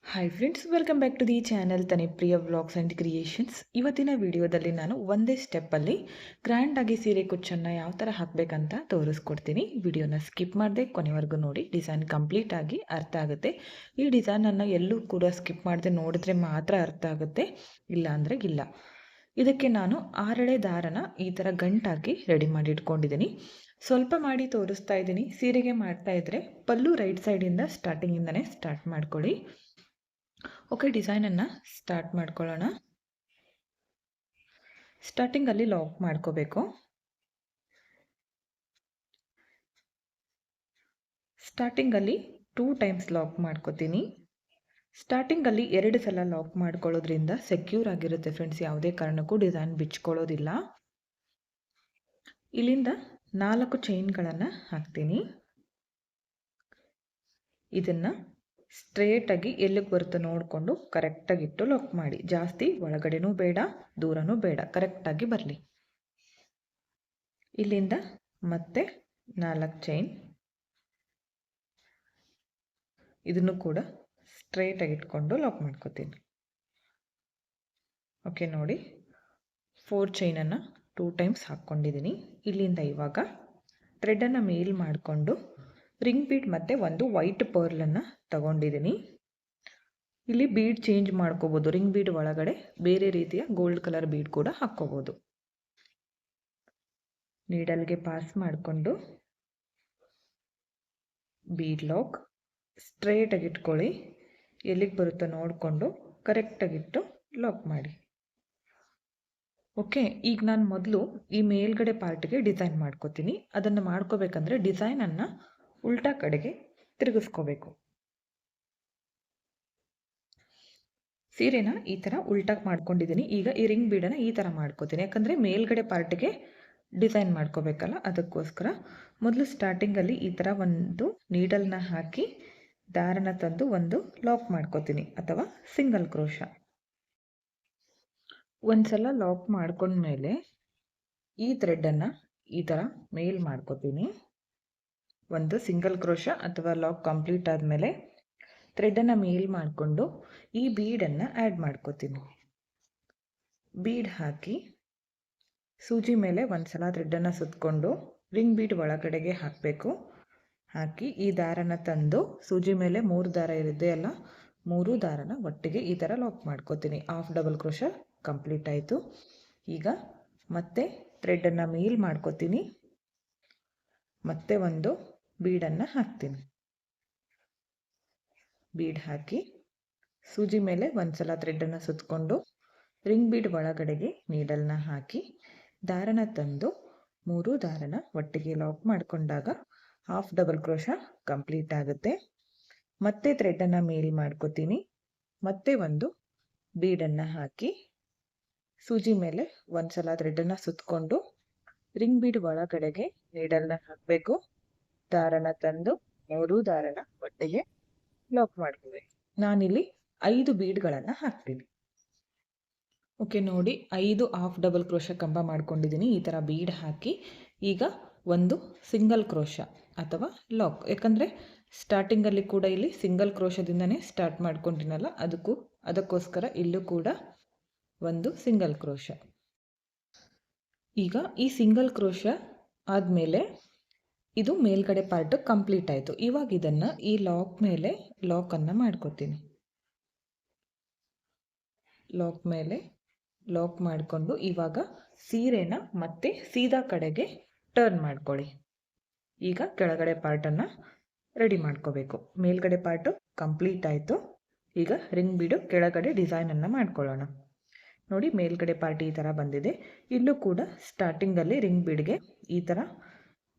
Hi friends, welcome back to the channel Tanipriya vlogs and creations. ಇವತ್ತಿನ ವಿಡಿಯೋದಲ್ಲಿ ನಾನು ಒಂದೇ ಸ್ಟೆಪ್ಪಲ್ಲಿ ಗ್ರ್ಯಾಂಡಾಗಿ ಸೀರೆ ಕುಚ್ಚನ್ನು ಯಾವ ಥರ ಹಾಕಬೇಕಂತ ತೋರಿಸ್ಕೊಡ್ತೀನಿ. ವಿಡಿಯೋನ ಸ್ಕಿಪ್ ಮಾಡದೆ ಕೊನೆವರೆಗೂ ನೋಡಿ. ಡಿಸೈನ್ ಕಂಪ್ಲೀಟ್ ಆಗಿ ಅರ್ಥ ಆಗುತ್ತೆ. ಈ ಡಿಸೈನನ್ನು ಎಲ್ಲೂ ಕೂಡ ಸ್ಕಿಪ್ ಮಾಡದೆ ನೋಡಿದ್ರೆ ಮಾತ್ರ ಅರ್ಥ ಆಗುತ್ತೆ, ಇಲ್ಲ ಅಂದರೆ ಇಲ್ಲ. ಇದಕ್ಕೆ ನಾನು 6 ದಾರನ ಈ ಥರ ಗಂಟಾಗಿ ರೆಡಿ ಮಾಡಿ ಇಟ್ಕೊಂಡಿದ್ದೀನಿ. ಸ್ವಲ್ಪ ಮಾಡಿ ತೋರಿಸ್ತಾ ಇದ್ದೀನಿ. ಸೀರೆಗೆ ಮಾಡ್ತಾ ಇದ್ದರೆ ಪಲ್ಲು ರೈಟ್ ಸೈಡಿಂದ ಸ್ಟಾರ್ಟಿಂಗಿಂದನೇ ಸ್ಟಾರ್ಟ್ ಮಾಡ್ಕೊಳ್ಳಿ. ಓಕೆ, ಡಿಸೈನನ್ನು ಸ್ಟಾರ್ಟ್ ಮಾಡ್ಕೊಳ್ಳೋಣ. ಸ್ಟಾರ್ಟಿಂಗಲ್ಲಿ ಲಾಕ್ ಮಾಡ್ಕೋಬೇಕು. ಸ್ಟಾರ್ಟಿಂಗಲ್ಲಿ 2 ಟೈಮ್ಸ್ ಲಾಕ್ ಮಾಡ್ಕೋತೀನಿ. ಸ್ಟಾರ್ಟಿಂಗಲ್ಲಿ 2 ಸಲ ಲಾಕ್ ಮಾಡ್ಕೊಳ್ಳೋದ್ರಿಂದ ಸೆಕ್ಯೂರ್ ಆಗಿರುತ್ತೆ ಫ್ರೆಂಡ್ಸ್. ಯಾವುದೇ ಕಾರಣಕ್ಕೂ ಡಿಸೈನ್ ಬಿಚ್ಕೊಳ್ಳೋದಿಲ್ಲ. ಇಲ್ಲಿಂದ 4 ಚೈನ್ಗಳನ್ನು ಹಾಕ್ತೀನಿ. ಇದನ್ನು ಸ್ಟ್ರೇಟಾಗಿ ಎಲ್ಲಿಗೆ ಬರುತ್ತೆ ನೋಡಿಕೊಂಡು ಕರೆಕ್ಟಾಗಿಟ್ಟು ಲಾಕ್ ಮಾಡಿ. ಜಾಸ್ತಿ ಒಳಗಡೆನೂ ಬೇಡ, ದೂರನೂ ಬೇಡ, ಕರೆಕ್ಟಾಗಿ ಬರಲಿ. ಇಲ್ಲಿಂದ ಮತ್ತೆ 4 ಚೈನ್, ಇದನ್ನು ಕೂಡ ಸ್ಟ್ರೇಟಾಗಿ ಇಟ್ಕೊಂಡು ಲಾಕ್ ಮಾಡ್ಕೋತೀನಿ. ಓಕೆ ನೋಡಿ, 4 ಚೈನನ್ನು 2 ಟೈಮ್ಸ್ ಹಾಕ್ಕೊಂಡಿದ್ದೀನಿ. ಇಲ್ಲಿಂದ ಇವಾಗ ಥ್ರೆಡನ್ನು ಮೇಲ್ ಮಾಡಿಕೊಂಡು ರಿಂಗ್ ಬೀಡ್ ಮತ್ತು ಒಂದು ವೈಟ್ ಪರ್ಲನ್ನು ತಗೊಂಡಿದ್ದೀನಿ. ಇಲ್ಲಿ ಬೀಡ್ ಚೇಂಜ್ ಮಾಡ್ಕೋಬೋದು. ರಿಂಗ್ ಬೀಡ್ ಒಳಗಡೆ ಬೇರೆ ರೀತಿಯ ಗೋಲ್ಡ್ ಕಲರ್ ಬೀಡ್ ಕೂಡ ಹಾಕ್ಕೋಬೋದು. ನೀಡಲ್ಗೆ ಪಾಸ್ ಮಾಡಿಕೊಂಡು ಬೀಡ್ ಲಾಕ್ ಸ್ಟ್ರೇಟಾಗಿ ಇಟ್ಕೊಳ್ಳಿ. ಎಲ್ಲಿಗೆ ಬರುತ್ತೋ ನೋಡಿಕೊಂಡು ಕರೆಕ್ಟಾಗಿಟ್ಟು ಲಾಕ್ ಮಾಡಿ. ಓಕೆ, ಈಗ ನಾನು ಮೊದಲು ಈ ಮೇಲ್ಗಡೆ ಪಾರ್ಟ್ಗೆ ಡಿಸೈನ್ ಮಾಡ್ಕೋತೀನಿ. ಅದನ್ನು ಮಾಡ್ಕೋಬೇಕಂದ್ರೆ ಡಿಸೈನನ್ನು ಉಲ್ಟಾ ಕಡೆಗೆ ತಿರುಗಿಸ್ಕೋಬೇಕು. ಸೀರೆನ ಈ ಥರ ಉಲ್ಟಾ ಮಾಡ್ಕೊಂಡಿದ್ದೀನಿ. ಈಗ ಈ ರಿಂಗ್ ಬೀಡನ್ನು ಈ ಥರ ಮಾಡ್ಕೋತೀನಿ, ಯಾಕಂದರೆ ಮೇಲ್ಗಡೆ ಪಾರ್ಟಿಗೆ ಡಿಸೈನ್ ಮಾಡ್ಕೋಬೇಕಲ್ಲ, ಅದಕ್ಕೋಸ್ಕರ. ಮೊದಲು ಸ್ಟಾರ್ಟಿಂಗಲ್ಲಿ ಈ ಥರ ಒಂದು ನೀಡಲ್ನ ಹಾಕಿ ದಾರನ ತಂದು ಒಂದು ಲಾಕ್ ಮಾಡ್ಕೋತೀನಿ, ಅಥವಾ ಸಿಂಗಲ್ ಕ್ರೋಶ. ಒಂದ್ಸಲ ಲಾಕ್ ಮಾಡ್ಕೊಂಡ್ಮೇಲೆ ಈ ಥ್ರೆಡನ್ನು ಈ ಥರ ಮೇಲ್ ಮಾಡ್ಕೋತೀನಿ. ಒಂದು ಸಿಂಗಲ್ ಕ್ರೋಶ ಅಥವಾ ಲಾಕ್ ಕಂಪ್ಲೀಟ್ ಆದಮೇಲೆ ಥ್ರೆಡನ್ನು ಮೇಲ್ ಮಾಡಿಕೊಂಡು ಈ ಬೀಡನ್ನು ಆ್ಯಡ್ ಮಾಡ್ಕೋತೀನಿ. ಬೀಡ್ ಹಾಕಿ ಸೂಜಿ ಮೇಲೆ ಒಂದ್ಸಲ ಥ್ರೆಡನ್ನು ಸುತ್ತಕೊಂಡು ರಿಂಗ್ ಬೀಡ್ ಒಳಗಡೆಗೆ ಹಾಕಬೇಕು. ಹಾಕಿ ಈ ದಾರನ ತಂದು ಸೂಜಿ ಮೇಲೆ 3 ದಾರ ಇರುತ್ತೆ ಅಲ್ಲ, 3 ದಾರನ ಒಟ್ಟಿಗೆ ಈ ಥರ ಲಾಕ್ ಮಾಡ್ಕೋತೀನಿ. ಹಾಫ್ ಡಬಲ್ ಕ್ರೋಶ ಕಂಪ್ಲೀಟ್ ಆಯಿತು. ಈಗ ಮತ್ತೆ ಥ್ರೆಡನ್ನು ಮೇಲ್ ಮಾಡ್ಕೋತೀನಿ, ಮತ್ತೆ ಒಂದು ಬೀಡನ್ನು ಹಾಕ್ತೀನಿ. ಬೀಡ್ ಹಾಕಿ ಸೂಜಿ ಮೇಲೆ ಒಂದ್ಸಲ ಥ್ರೆಡನ್ನು ಸುತ್ತಕೊಂಡು ರಿಂಗ್ ಬೀಡ್ ಒಳಗಡೆಗೆ ನೀಡಲ್ನ ಹಾಕಿ ದಾರನ ತಂದು 3 ದಾರನ ಒಟ್ಟಿಗೆ ಲಾಕ್ ಮಾಡಿಕೊಂಡಾಗ ಹಾಫ್ ಡಬಲ್ ಕ್ರೋಶ ಕಂಪ್ಲೀಟ್ ಆಗುತ್ತೆ. ಮತ್ತೆ ಥ್ರೆಡನ್ನು ಮೇಲ್ ಮಾಡ್ಕೋತೀನಿ, ಮತ್ತೆ ಒಂದು ಬೀಡನ್ನು ಹಾಕಿ ಸೂಜಿ ಮೇಲೆ ಒಂದ್ಸಲ ಥ್ರೆಡನ್ನು ಸುತ್ತಕೊಂಡು ರಿಂಗ್ ಬೀಡ್ ಒಳಗಡೆಗೆ ನೀಡಲ್ನ ಹಾಕಬೇಕು. ದಾರನ ತಂದು 3 ದಾರನ ಒಟ್ಟಿಗೆ ಲಾಕ್ ಮಾಡ್ಕೋಬೇಕು. ನಾನಿಲ್ಲಿ 5 ಬೀಡ್ಗಳನ್ನು ಹಾಕ್ತೀನಿ. ಓಕೆ ನೋಡಿ, 5 ಹಾಫ್ ಡಬಲ್ ಕ್ರೋಶ ಕಂಬ ಮಾಡ್ಕೊಂಡಿದ್ದೀನಿ. ಈ ಥರ ಬೀಡ್ ಹಾಕಿ ಈಗ ಒಂದು ಸಿಂಗಲ್ ಕ್ರೋಶ ಅಥವಾ ಲಾಕ್, ಯಾಕಂದರೆ ಸ್ಟಾರ್ಟಿಂಗಲ್ಲಿ ಕೂಡ ಇಲ್ಲಿ ಸಿಂಗಲ್ ಕ್ರೋಶದಿಂದನೇ ಸ್ಟಾರ್ಟ್ ಮಾಡ್ಕೊಂಡಿನಲ್ಲ, ಅದಕ್ಕೋಸ್ಕರ ಇಲ್ಲೂ ಕೂಡ ಒಂದು ಸಿಂಗಲ್ ಕ್ರೋಶ. ಈಗ ಈ ಸಿಂಗಲ್ ಕ್ರೋಶ ಆದಮೇಲೆ ಇದು ಮೇಲ್ಗಡೆ ಪಾರ್ಟ್ ಕಂಪ್ಲೀಟ್ ಆಯಿತು. ಇವಾಗ ಇದನ್ನು ಈ ಲಾಕ್ ಮೇಲೆ ಲಾಕನ್ನು ಮಾಡ್ಕೋತೀನಿ. ಲಾಕ್ ಮೇಲೆ ಲಾಕ್ ಮಾಡಿಕೊಂಡು ಇವಾಗ ಸೀರೆನ ಮತ್ತೆ ಸೀದಾ ಕಡೆಗೆ ಟರ್ನ್ ಮಾಡ್ಕೊಳ್ಳಿ. ಈಗ ಕೆಳಗಡೆ ಪಾರ್ಟನ್ನು ರೆಡಿ ಮಾಡ್ಕೋಬೇಕು. ಮೇಲ್ಗಡೆ ಪಾರ್ಟು ಕಂಪ್ಲೀಟ್ ಆಯಿತು. ಈಗ ರಿಂಗ್ ಬೀಡು ಕೆಳಗಡೆ ಡಿಸೈನನ್ನು ಮಾಡ್ಕೊಳ್ಳೋಣ. ನೋಡಿ, ಮೇಲ್ಗಡೆ ಪಾರ್ಟ್ ಈ ಥರ ಬಂದಿದೆ. ಇಲ್ಲೂ ಕೂಡ ಸ್ಟಾರ್ಟಿಂಗಲ್ಲಿ ರಿಂಗ್ ಬೀಡ್ಗೆ ಈ ಥರ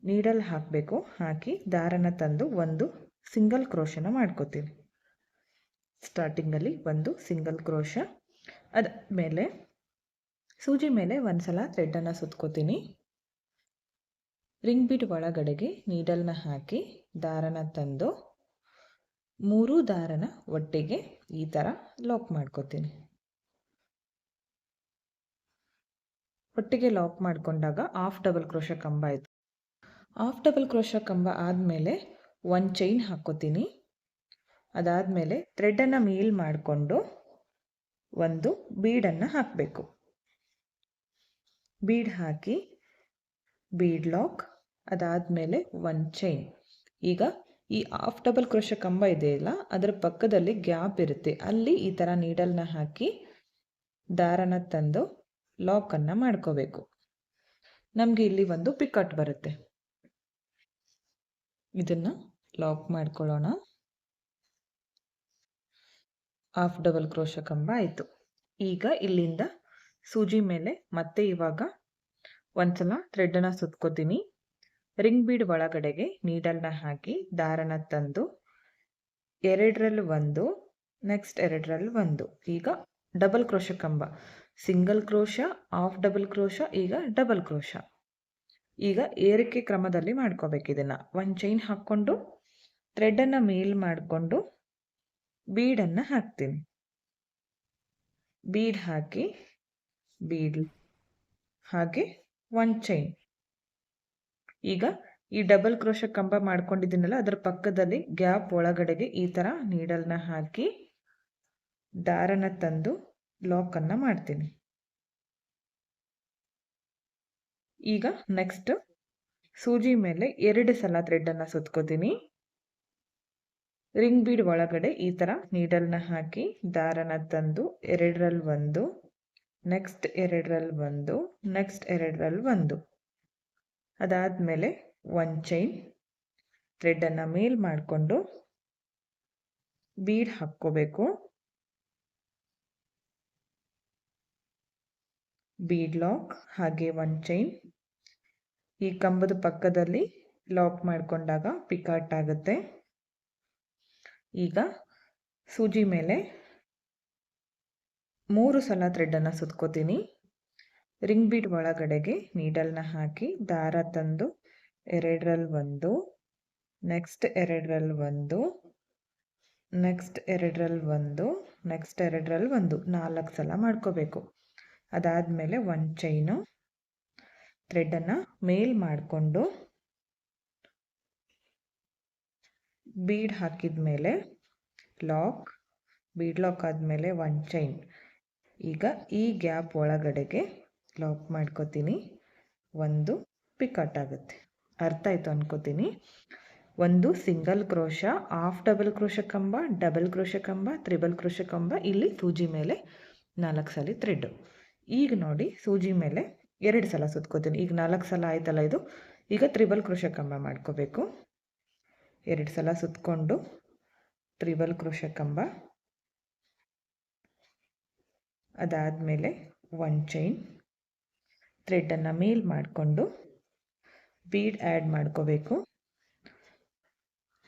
ನೀಡಲ್ ಹಾಕಬೇಕು. ಹಾಕಿ ದಾರನ ತಂದು ಒಂದು ಸಿಂಗಲ್ ಕ್ರೋಶನ ಮಾಡ್ಕೋತೀನಿ. ಸ್ಟಾರ್ಟಿಂಗಲ್ಲಿ ಒಂದು ಸಿಂಗಲ್ ಕ್ರೋಶ, ಅದಾದಮೇಲೆ ಸೂಜಿ ಮೇಲೆ ಒಂದ್ಸಲ ಥ್ರೆಡನ್ನು ಸುತ್ಕೋತೀನಿ. ರಿಂಗ್ ಬೀಡ್ ಒಳಗಡೆಗೆ ನೀಡಲ್ನ ಹಾಕಿ ದಾರನ ತಂದು 3 ದಾರನ ಒಟ್ಟಿಗೆ ಈ ಥರ ಲಾಕ್ ಮಾಡ್ಕೋತೀನಿ. ಒಟ್ಟಿಗೆ ಲಾಕ್ ಮಾಡಿಕೊಂಡಾಗ ಹಾಫ್ ಡಬಲ್ ಕ್ರೋಶ ಕಂಬ ಆಯಿತು. ಹಾಫ್ ಡಬಲ್ ಕ್ರೋಶ ಕಂಬ ಆದಮೇಲೆ 1 ಚೈನ್ ಹಾಕ್ಕೋತೀನಿ. ಅದಾದಮೇಲೆ ಥ್ರೆಡನ್ನು ಮೇಲ್ ಮಾಡಿಕೊಂಡು ಒಂದು ಬೀಡನ್ನು ಹಾಕಬೇಕು. ಬೀಡ್ ಹಾಕಿ ಬೀಡ್ ಲಾಕ್, ಅದಾದಮೇಲೆ ಒಂದು ಚೈನ್. ಈಗ ಈ ಹಾಫ್ ಡಬಲ್ ಕ್ರೋಶೆ ಕಂಬ ಇದೆಯಲ್ಲ, ಅದರ ಪಕ್ಕದಲ್ಲಿ ಗ್ಯಾಪ್ ಇರುತ್ತೆ, ಅಲ್ಲಿ ಈ ಥರ ನೀಡಲ್ನ ಹಾಕಿ ದಾರನ ತಂದು ಲಾಕನ್ನು ಮಾಡ್ಕೋಬೇಕು. ನಮಗೆ ಇಲ್ಲಿ ಒಂದು ಪಿಕಾಟ್ ಬರುತ್ತೆ, ಇದನ್ನು ಲಾಕ್ ಮಾಡ್ಕೊಳ್ಳೋಣ. ಹಾಫ್ ಡಬಲ್ ಕ್ರೋಶೆ ಕಂಬ ಆಯಿತು. ಈಗ ಇಲ್ಲಿಂದ ಸೂಜಿ ಮೇಲೆ ಮತ್ತೆ ಇವಾಗ ಒಂದ್ಸಲ ಥ್ರೆಡನ್ನು ಸುತ್ಕೋತೀನಿ. ರಿಂಗ್ ಬೀಡ್ ಒಳಗಡೆಗೆ ನೀಡಲ್ನ ಹಾಕಿ ದಾರನ ತಂದು ಎರಡರಲ್ಲಿ ಒಂದು, ನೆಕ್ಸ್ಟ್ ಎರಡರಲ್ಲಿ ಒಂದು. ಈಗ ಡಬಲ್ ಕ್ರೋಶೆ ಕಂಬ, single crochet, half double crochet, ಈಗ ಡಬಲ್ ಕ್ರೋಶ. ಈಗ ಏರಿಕೆ ಕ್ರಮದಲ್ಲಿ ಮಾಡ್ಕೋಬೇಕು. ಇದನ್ನು ಒಂದು ಚೈನ್ ಹಾಕ್ಕೊಂಡು ಥ್ರೆಡನ್ನು ಮೇಲ್ ಮಾಡಿಕೊಂಡು ಬೀಡನ್ನು ಹಾಕ್ತೀನಿ. ಬೀಡ್ ಹಾಕಿ ಬೀಡ್ ಹಾಗೆ ಒಂದು ಚೈನ್. ಈಗ ಈ ಡಬಲ್ ಕ್ರೋಶ ಕಂಬ ಮಾಡ್ಕೊಂಡಿದ್ದೀನಲ್ಲ, ಅದರ ಪಕ್ಕದಲ್ಲಿ ಗ್ಯಾಪ್ ಒಳಗಡೆಗೆ ಈ ಥರ ನೀಡಲ್ನ ಹಾಕಿ ದಾರನ ತಂದು ಲಾಕನ್ನು ಮಾಡ್ತೀನಿ. ಈಗ ನೆಕ್ಸ್ಟ್ ಸೂಜಿ ಮೇಲೆ 2 ಸಲ ಥ್ರೆಡನ್ನು ಸುತ್ಕೋತೀನಿ. ರಿಂಗ್ ಬೀಡ್ ಒಳಗಡೆ ಈ ಥರ ನೀಡಲ್ನ ಹಾಕಿ ದಾರನ ತಂದು ಎರಡರಲ್ಲಿ ಒಂದು, ನೆಕ್ಸ್ಟ್ ಎರಡರಲ್ಲಿ ಒಂದು, ನೆಕ್ಸ್ಟ್ ಎರಡರಲ್ಲಿ ಒಂದು. ಅದಾದಮೇಲೆ ಒಂದು ಚೈನ್, ಥ್ರೆಡನ್ನು ಮೇಲ್ ಮಾಡಿಕೊಂಡು ಬೀಡ್ ಹಾಕ್ಕೋಬೇಕು. ಬೀಡ್ ಲಾಕ್ ಹಾಗೆ ಒಂದು ಚೈನ್. ಈ ಕಂಬದ ಪಕ್ಕದಲ್ಲಿ ಲಾಕ್ ಮಾಡಿಕೊಂಡಾಗ ಪಿಕಾಟ್ ಆಗುತ್ತೆ. ಈಗ ಸೂಜಿ ಮೇಲೆ 3 ಸಲ ಥ್ರೆಡನ್ನು ಸುತ್ಕೋತೀನಿ. ರಿಂಗ್ ಬೀಡ್ ಒಳಗಡೆಗೆ ನೀಡಲ್ನ ಹಾಕಿ ದಾರ ತಂದು ಎರಡರಲ್ಲಿ ಒಂದು, ನೆಕ್ಸ್ಟ್ ಎರಡರಲ್ಲಿ ಒಂದು, ನೆಕ್ಸ್ಟ್ ಎರಡರಲ್ಲಿ ಒಂದು, ನೆಕ್ಸ್ಟ್ ಎರಡರಲ್ಲಿ ಒಂದು, 4 ಸಲ ಮಾಡ್ಕೋಬೇಕು. ಅದಾದಮೇಲೆ ಒಂದು ಚೈನು, ಥ್ರೆಡನ್ನು ಮೇಲ್ ಮಾಡಿಕೊಂಡು ಬೀಡ್ ಹಾಕಿದ ಮೇಲೆ ಲಾಕ್, ಬೀಡ್ ಲಾಕ್ ಆದಮೇಲೆ ಒಂದು ಚೈನ್. ಈಗ ಈ ಗ್ಯಾಪ್ ಒಳಗಡೆಗೆ ಲಾಕ್ ಮಾಡ್ಕೋತೀನಿ. ಒಂದು ಪಿಕಾಟ್ ಆಗುತ್ತೆ. ಅರ್ಥ ಆಯಿತು ಅನ್ಕೋತೀನಿ. ಒಂದು single crochet, half double crochet ಕಂಬ, ಡಬಲ್ ಕ್ರೋಶ ಕಂಬ, ತ್ರಿಬಲ್ ಕ್ರೋಶ ಕಂಬ, ಇಲ್ಲಿ ಸೂಜಿ ಮೇಲೆ 4 ಸಲ ಥ್ರೆಡ್ಡು. ಈಗ ನೋಡಿ ಸೂಜಿ ಮೇಲೆ 2 ಸಲ ಸುತ್ಕೋತೀನಿ. ಈಗ 4 ಸಲ ಆಯ್ತಲ್ಲ ಇದು. ಈಗ ತ್ರಿಬಲ್ ಕ್ರೋಶ ಕಂಬ ಮಾಡ್ಕೋಬೇಕು. 2 ಸಲ ಸುತ್ಕೊಂಡು ತ್ರಿಬಲ್ ಕ್ರೋಶ ಕಂಬ, ಅದಾದಮೇಲೆ ಒಂದು ಚೈನ್, ಥ್ರೆಡನ್ನು ಮೇಲ್ ಮಾಡಿಕೊಂಡು ಬೀಡ್ ಆ್ಯಡ್ ಮಾಡ್ಕೋಬೇಕು.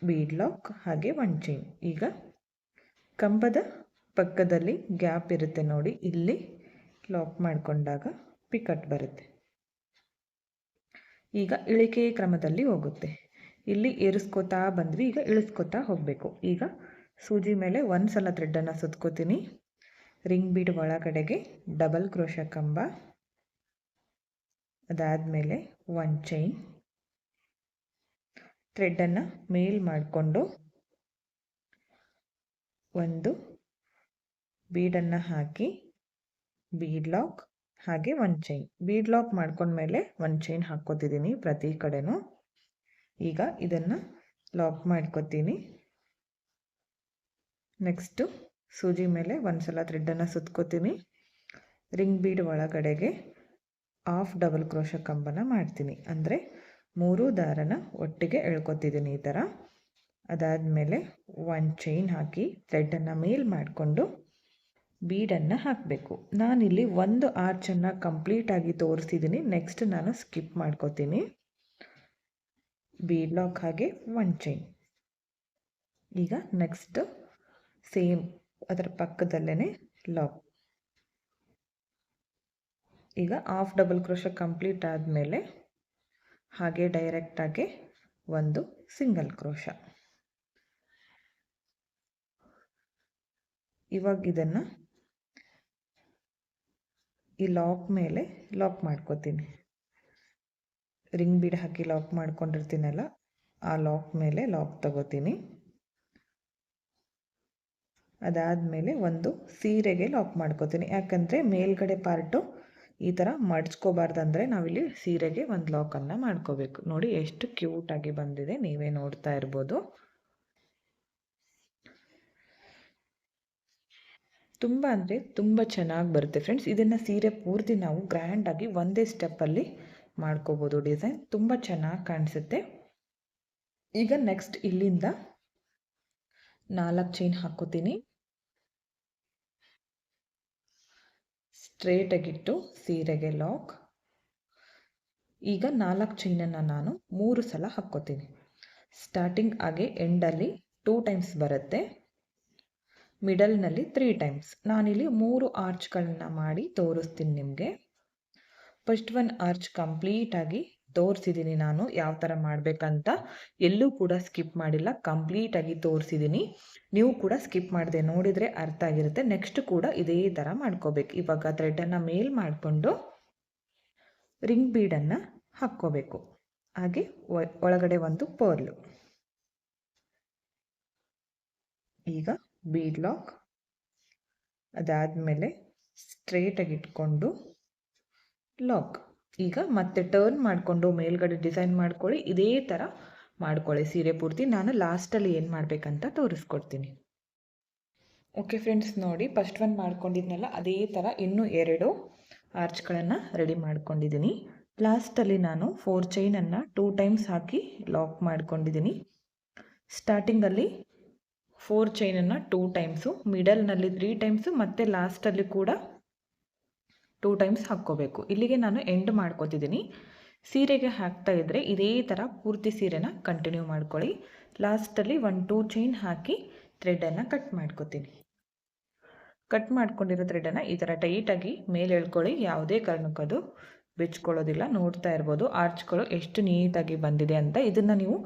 ಬೀಡ್ ಲಾಕ್ ಹಾಗೆ ಒಂದು ಚೈನ್. ಈಗ ಕಂಬದ ಪಕ್ಕದಲ್ಲಿ ಗ್ಯಾಪ್ ಇರುತ್ತೆ ನೋಡಿ, ಇಲ್ಲಿ ಲಾಕ್ ಮಾಡಿಕೊಂಡಾಗ ಪಿಕಟ್ ಬರುತ್ತೆ. ಈಗ ಇಳಿಕೆ ಕ್ರಮದಲ್ಲಿ ಹೋಗುತ್ತೆ. ಇಲ್ಲಿ ಏರಿಸ್ಕೋತಾ ಬಂದ್ವಿ, ಈಗ ಇಳಿಸ್ಕೋತಾ ಹೋಗಬೇಕು. ಈಗ ಸೂಜಿ ಮೇಲೆ 1 ಸಲ ಥ್ರೆಡನ್ನು ಸುತ್ಕೋತೀನಿ. ರಿಂಗ್ ಬೀಡ್ ಒಳಗಡೆಗೆ ಡಬಲ್ ಕ್ರೋಶ ಕಂಬ, ಅದಾದಮೇಲೆ ಒಂದು ಚೈನ್, ಥ್ರೆಡನ್ನು ಮೇಲ್ ಮಾಡಿಕೊಂಡು ಒಂದು ಬೀಡನ್ನು ಹಾಕಿ ಬೀಡ್ ಲಾಕ್ ಹಾಗೆ ಒಂದು ಚೈನ್. ಬೀಡ್ ಲಾಕ್ ಮಾಡ್ಕೊಂಡ್ಮೇಲೆ ಒಂದು ಚೈನ್ ಹಾಕ್ಕೋತಿದ್ದೀನಿ ಪ್ರತಿ ಕಡೆನೂ. ಈಗ ಇದನ್ನು ಲಾಕ್ ಮಾಡ್ಕೋತೀನಿ. ನೆಕ್ಸ್ಟು ಸೂಜಿ ಮೇಲೆ 1 ಸಲ ಥ್ರೆಡನ್ನು ಸುತ್ಕೋತೀನಿ. ರಿಂಗ್ ಬೀಡ್ ಒಳಗಡೆಗೆ ಹಾಫ್ ಡಬಲ್ ಕ್ರೋಶ ಕಂಬನ ಮಾಡ್ತೀನಿ, ಅಂದರೆ 3 ದಾರನ ಒಟ್ಟಿಗೆ ಎಳ್ಕೊತಿದ್ದೀನಿ ಈ ಥರ. ಅದಾದಮೇಲೆ ಒಂದು ಚೈನ್ ಹಾಕಿ ಥ್ರೆಡನ್ನು ಮೇಲ್ ಮಾಡಿಕೊಂಡು ಬೀಡನ್ನು ಹಾಕಬೇಕು. ನಾನಿಲ್ಲಿ ಒಂದು ಆರ್ಚನ್ನು ಕಂಪ್ಲೀಟಾಗಿ ತೋರಿಸಿದ್ದೀನಿ, ನೆಕ್ಸ್ಟ್ ನಾನು ಸ್ಕಿಪ್ ಮಾಡ್ಕೋತೀನಿ. ಬೀಡ್ ಲಾಕ್ ಹಾಗೆ ಒಂದು ಚೈನ್. ಈಗ ನೆಕ್ಸ್ಟ್ ಸೇಮ್ ಅದರ ಪಕ್ಕದಲ್ಲೇ ಲಾಕ್. ಈಗ ಹಾಫ್ ಡಬಲ್ ಕ್ರೋಶ ಕಂಪ್ಲೀಟ್ ಆದಮೇಲೆ ಹಾಗೆ ಡೈರೆಕ್ಟಾಗಿ ಒಂದು ಸಿಂಗಲ್ ಕ್ರೋಶ. ಇವಾಗ ಇದನ್ನು ಈ ಲಾಕ್ ಮೇಲೆ ಲಾಕ್ ಮಾಡ್ಕೋತೀನಿ. ರಿಂಗ್ ಬೀಡ್ ಹಾಕಿ ಲಾಕ್ ಮಾಡ್ಕೊಂಡಿರ್ತೀನಲ್ಲ, ಆ ಲಾಕ್ ಮೇಲೆ ಲಾಕ್ ತಗೋತೀನಿ. ಅದಾದಮೇಲೆ ಒಂದು ಸೀರೆಗೆ ಲಾಕ್ ಮಾಡ್ಕೋತೀನಿ. ಯಾಕಂದರೆ ಮೇಲ್ಗಡೆ ಪಾರ್ಟು ಈ ಥರ ಮಡ್ಚ್ಕೋಬಾರ್ದಂದರೆ ನಾವಿಲ್ಲಿ ಸೀರೆಗೆ ಒಂದು ಲಾಕನ್ನು ಮಾಡ್ಕೋಬೇಕು. ನೋಡಿ ಎಷ್ಟು ಕ್ಯೂಟಾಗಿ ಬಂದಿದೆ, ನೀವೇ ನೋಡ್ತಾ ಇರ್ಬೋದು. ತುಂಬ ಅಂದರೆ ತುಂಬ ಚೆನ್ನಾಗಿ ಬರುತ್ತೆ ಫ್ರೆಂಡ್ಸ್. ಇದನ್ನು ಸೀರೆ ಪೂರ್ತಿ ನಾವು ಗ್ರ್ಯಾಂಡಾಗಿ ಒಂದೇ ಸ್ಟೆಪ್ಪಲ್ಲಿ ಮಾಡ್ಕೋಬೋದು. ಡಿಸೈನ್ ತುಂಬ ಚೆನ್ನಾಗಿ ಕಾಣಿಸುತ್ತೆ. ಈಗ ನೆಕ್ಸ್ಟ್ ಇಲ್ಲಿಂದ 4 ಚೈನ್ ಹಾಕೋತೀನಿ. ಸ್ಟ್ರೇಟಾಗಿಟ್ಟು ಸೀರೆಗೆ ಲಾಕ್. ಈಗ 4 ಚೈನನ್ನು ನಾನು 3 ಸಲ ಹಾಕ್ಕೋತೀನಿ. ಸ್ಟಾರ್ಟಿಂಗ್ ಆಗಿ ಎಂಡಲ್ಲಿ 2 ಟೈಮ್ಸ್ ಬರುತ್ತೆ, ಮಿಡಲ್ನಲ್ಲಿ 3 ಟೈಮ್ಸ್. ನಾನಿಲ್ಲಿ 3 ಆರ್ಚ್ಗಳನ್ನ ಮಾಡಿ ತೋರಿಸ್ತೀನಿ ನಿಮಗೆ. ಫಸ್ಟ್ ಒನ್ ಆರ್ಚ್ ಕಂಪ್ಲೀಟಾಗಿ ತೋರಿಸಿದ್ದೀನಿ ನಾನು ಯಾವ ಥರ ಮಾಡಬೇಕಂತ. ಎಲ್ಲೂ ಕೂಡ ಸ್ಕಿಪ್ ಮಾಡಿಲ್ಲ, ಕಂಪ್ಲೀಟಾಗಿ ತೋರಿಸಿದ್ದೀನಿ. ನೀವು ಕೂಡ ಸ್ಕಿಪ್ ಮಾಡದೆ ನೋಡಿದರೆ ಅರ್ಥ ಆಗಿರುತ್ತೆ. ನೆಕ್ಸ್ಟ್ ಕೂಡ ಇದೇ ಥರ ಮಾಡ್ಕೋಬೇಕು. ಇವಾಗ ಥ್ರೆಡನ್ನು ಮೇಲ್ ಮಾಡಿಕೊಂಡು ರಿಂಗ್ ಬೀಡನ್ನು ಹಾಕ್ಕೋಬೇಕು. ಹಾಗೆ ಒಳಗಡೆ ಒಂದು ಪರ್ಲು. ಈಗ ಬೀಡ್ ಲಾಕ್. ಅದಾದಮೇಲೆ ಸ್ಟ್ರೇಟಾಗಿ ಇಟ್ಕೊಂಡು ಲಾಕ್. ಈಗ ಮತ್ತೆ ಟರ್ನ್ ಮಾಡಿಕೊಂಡು ಮೇಲ್ಗಡೆ ಡಿಸೈನ್ ಮಾಡ್ಕೊಳ್ಳಿ. ಇದೇ ಥರ ಮಾಡ್ಕೊಳ್ಳಿ ಸೀರೆ ಪೂರ್ತಿ. ನಾನು ಲಾಸ್ಟಲ್ಲಿ ಏನು ಮಾಡಬೇಕಂತ ತೋರಿಸ್ಕೊಡ್ತೀನಿ. ಓಕೆ ಫ್ರೆಂಡ್ಸ್, ನೋಡಿ ಫಸ್ಟ್ ಒನ್ ಮಾಡ್ಕೊಂಡಿದ್ನಲ್ಲ ಅದೇ ಥರ ಇನ್ನೂ 2 ಆರ್ಚ್ಗಳನ್ನು ರೆಡಿ ಮಾಡ್ಕೊಂಡಿದ್ದೀನಿ. ಲಾಸ್ಟಲ್ಲಿ ನಾನು 4 ಚೈನನ್ನು 2 ಟೈಮ್ಸ್ ಹಾಕಿ ಲಾಕ್ ಮಾಡ್ಕೊಂಡಿದ್ದೀನಿ. ಸ್ಟಾರ್ಟಿಂಗಲ್ಲಿ 4 ಚೈನನ್ನು 2 ಟೈಮ್ಸು, ಮಿಡಲ್ನಲ್ಲಿ 3 ಟೈಮ್ಸು ಮತ್ತು ಲಾಸ್ಟಲ್ಲಿ ಕೂಡ 2 ಟೈಮ್ಸ್ ಹಾಕ್ಕೋಬೇಕು. ಇಲ್ಲಿಗೆ ನಾನು ಎಂಡ್ ಮಾಡ್ಕೋತಿದ್ದೀನಿ. ಸೀರೆಗೆ ಹಾಕ್ತಾ ಇದ್ದರೆ ಇದೇ ಥರ ಪೂರ್ತಿ ಸೀರೆನ ಕಂಟಿನ್ಯೂ ಮಾಡ್ಕೊಳ್ಳಿ. ಲಾಸ್ಟಲ್ಲಿ 1-2 ಚೈನ್ ಹಾಕಿ ಥ್ರೆಡನ್ನು ಕಟ್ ಮಾಡ್ಕೋತೀನಿ. ಕಟ್ ಮಾಡ್ಕೊಂಡಿರೋ ಥ್ರೆಡನ್ನು ಈ ಥರ ಟೈಟಾಗಿ ಮೇಲೆ ಎಳ್ಕೊಳ್ಳಿ. ಯಾವುದೇ ಕಾರಣಕ್ಕದು ಬಿಚ್ಕೊಳ್ಳೋದಿಲ್ಲ. ನೋಡ್ತಾ ಇರ್ಬೋದು ಆರ್ಚ್ಗಳು ಎಷ್ಟು ನೀಟಾಗಿ ಬಂದಿದೆ ಅಂತ. ಇದನ್ನು ನೀವು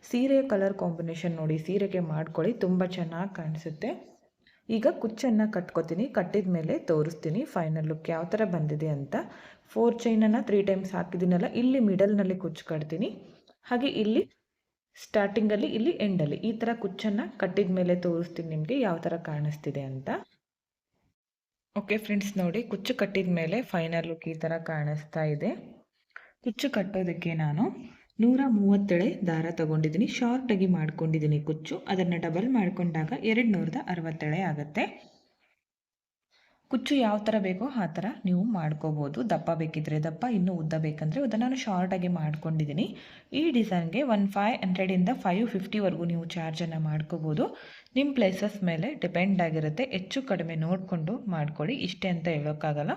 ಸೀರೆಯ ಕಲರ್ ಕಾಂಬಿನೇಷನ್ ನೋಡಿ ಸೀರೆಗೆ ಮಾಡ್ಕೊಳ್ಳಿ, ತುಂಬ ಚೆನ್ನಾಗಿ ಕಾಣಿಸುತ್ತೆ. ಈಗ ಕುಚ್ಚನ್ನು ಕಟ್ಕೋತೀನಿ. ಕಟ್ಟಿದ ಮೇಲೆ ತೋರಿಸ್ತೀನಿ ಫೈನಲ್ ಲುಕ್ ಯಾವ ಥರ ಬಂದಿದೆ ಅಂತ. 4 ಚೈನನ್ನು 3 ಟೈಮ್ಸ್ ಹಾಕಿದ್ದೀನಲ್ಲ, ಇಲ್ಲಿ ಮಿಡಲ್ನಲ್ಲಿ ಕುಚ್ಚು ಕಟ್ತೀನಿ. ಹಾಗೆ ಇಲ್ಲಿ ಸ್ಟಾರ್ಟಿಂಗಲ್ಲಿ, ಇಲ್ಲಿ ಎಂಡಲ್ಲಿ ಈ ಥರ ಕುಚ್ಚನ್ನು ಕಟ್ಟಿದ ಮೇಲೆ ತೋರಿಸ್ತೀನಿ ನಿಮಗೆ ಯಾವ ಥರ ಕಾಣಿಸ್ತಿದೆ ಅಂತ. ಓಕೆ ಫ್ರೆಂಡ್ಸ್, ನೋಡಿ ಕುಚ್ಚು ಕಟ್ಟಿದ ಮೇಲೆ ಫೈನಲ್ ಲುಕ್ ಈ ಥರ ಕಾಣಿಸ್ತಾ ಇದೆ. ಕುಚ್ಚು ಕಟ್ಟೋದಕ್ಕೆ ನಾನು 130 ದಾರ ತಗೊಂಡಿದ್ದೀನಿ. ಶಾರ್ಟಾಗಿ ಮಾಡ್ಕೊಂಡಿದ್ದೀನಿ ಕುಚ್ಚು. ಅದನ್ನು ಡಬಲ್ ಮಾಡಿಕೊಂಡಾಗ 260 ಆಗುತ್ತೆ. ಕುಚ್ಚು ಯಾವ ಥರ ಬೇಕೋ ಆ ಥರ ನೀವು ಮಾಡ್ಕೋಬೋದು. ದಪ್ಪ ಬೇಕಿದ್ರೆ ದಪ್ಪ, ಇನ್ನೂ ಉದ್ದ ಬೇಕಂದರೆ ಉದ್ದ. ನಾನು ಶಾರ್ಟಾಗಿ ಮಾಡ್ಕೊಂಡಿದ್ದೀನಿ. ಈ ಡಿಸೈನ್ಗೆ 1500ಇಂದ 550ವರೆಗೂ ನೀವು ಚಾರ್ಜನ್ನು ಮಾಡ್ಕೋಬೋದು. ನಿಮ್ಮ ಪ್ಲೇಸಸ್ ಮೇಲೆ ಡಿಪೆಂಡ್ ಆಗಿರುತ್ತೆ. ಹೆಚ್ಚು ಕಡಿಮೆ ನೋಡಿಕೊಂಡು ಮಾಡ್ಕೊಳ್ಳಿ, ಇಷ್ಟೇ ಅಂತ ಹೇಳೋಕ್ಕಾಗಲ್ಲ.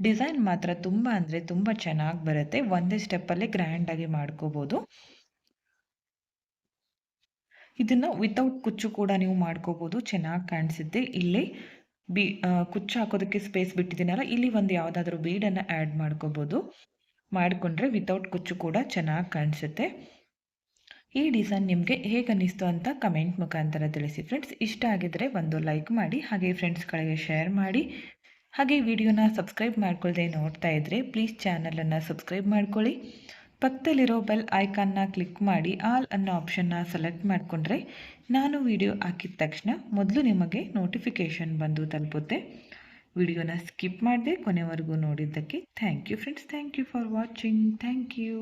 ಡಿಸೈನ್ ಮಾತ್ರ ತುಂಬ ಅಂದರೆ ತುಂಬ ಚೆನ್ನಾಗಿ ಬರುತ್ತೆ. ಒಂದೇ ಸ್ಟೆಪ್ಪಲ್ಲೇ ಗ್ರ್ಯಾಂಡಾಗಿ ಮಾಡ್ಕೋಬೋದು. ಇದನ್ನು ವಿತೌಟ್ ಕುಚ್ಚು ಕೂಡ ನೀವು ಮಾಡ್ಕೋಬೋದು, ಚೆನ್ನಾಗಿ ಕಾಣಿಸುತ್ತೆ. ಇಲ್ಲಿ ಕುಚ್ಚು ಹಾಕೋದಕ್ಕೆ ಸ್ಪೇಸ್ ಬಿಟ್ಟಿದ್ದೀನಲ್ಲ, ಇಲ್ಲಿ ಒಂದು ಯಾವುದಾದ್ರೂ ಬೀಡನ್ನು ಆ್ಯಡ್ ಮಾಡ್ಕೋಬೋದು. ಮಾಡಿಕೊಂಡ್ರೆ ವಿತೌಟ್ ಕುಚ್ಚು ಕೂಡ ಚೆನ್ನಾಗಿ ಕಾಣಿಸುತ್ತೆ. ಈ ಡಿಸೈನ್ ನಿಮಗೆ ಹೇಗೆ ಅನ್ನಿಸ್ತು ಅಂತ ಕಮೆಂಟ್ ಮುಖಾಂತರ ತಿಳಿಸಿ ಫ್ರೆಂಡ್ಸ್. ಇಷ್ಟ ಆಗಿದ್ದರೆ ಒಂದು ಲೈಕ್ ಮಾಡಿ, ಹಾಗೆ ಫ್ರೆಂಡ್ಸ್ಗಳಿಗೆ ಶೇರ್ ಮಾಡಿ. ಹಾಗೆ ವಿಡಿಯೋನ ಸಬ್ಸ್ಕ್ರೈಬ್ ಮಾಡ್ಕೊಳ್ಳದೆ ನೋಡ್ತಾ ಇದ್ದರೆ ಪ್ಲೀಸ್ ಚಾನಲನ್ನು ಸಬ್ಸ್ಕ್ರೈಬ್ ಮಾಡ್ಕೊಳ್ಳಿ. ಪಕ್ಕದಲ್ಲಿರೋ ಬೆಲ್ ಐಕಾನ್ನ ಕ್ಲಿಕ್ ಮಾಡಿ ಆಲ್ ಅನ್ನೋ ಆಪ್ಷನ್ನ ಸೆಲೆಕ್ಟ್ ಮಾಡಿಕೊಂಡ್ರೆ ನಾನು ವಿಡಿಯೋ ಹಾಕಿದ ತಕ್ಷಣ ಮೊದಲು ನಿಮಗೆ ನೋಟಿಫಿಕೇಷನ್ ಬಂದು ತಲುಪುತ್ತೆ. ವಿಡಿಯೋನ ಸ್ಕಿಪ್ ಮಾಡದೆ ಕೊನೆವರೆಗೂ ನೋಡಿದ್ದಕ್ಕೆ thank you friends. Thank you for watching. Thank you.